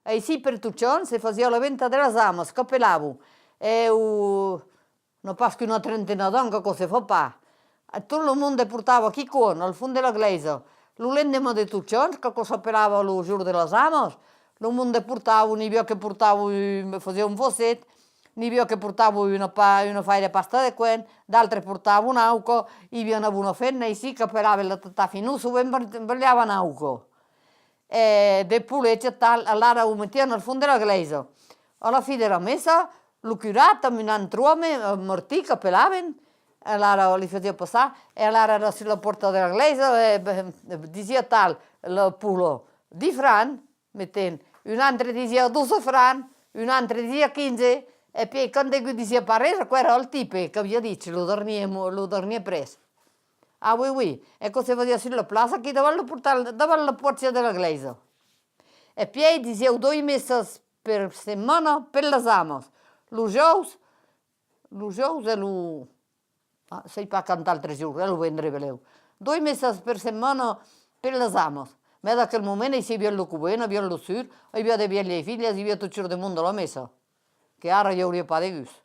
E sì, per tutti si faceva la venta delle armi, scappellavo. E non pas che una trentina d'anni che si fa pa. E tutto il mondo portava chi con, al fondo della chiesa. Lo lendema di tutti che s'appellava il giorno delle armi. Il mondo portava, ni che portava, faceva un fossetto, ni che portava una fai di pasta di quen, d'altre portava un auco, i aveva una fenna e sì che pelava la tata finuso e imbrgliava un auco. E dopo c'è tal, allora lo mettevano al fondo della chiesa. Alla fine della messa, lo curato, un altro uomo, morti che pelavano, e allora li faceva passare, e allora era sulla porta della chiesa e diceva tal, il pulo di Fran, mettendo, un altro diceva 12 Fran, un altro diceva 15, e poi quando diceva parere, quello era il tipo che aveva detto, lo dormia preso. Ah oui, oui, e così faceva sulla plaza che doveva portare davanti alla porta della chiesa. E poi diceva 2 messe per settimana per le armi. Lo giovedì e lo... Ah, sei pa cantare altri giorni, lo vendremo lei. 2 messe per settimana per le armi. Ma da quel momento si abbiamo il cubeno, abbiamo lo sur, abbiamo le figlie, abbiamo tutto il mondo la messa. Che ora io non ho pas di gusto.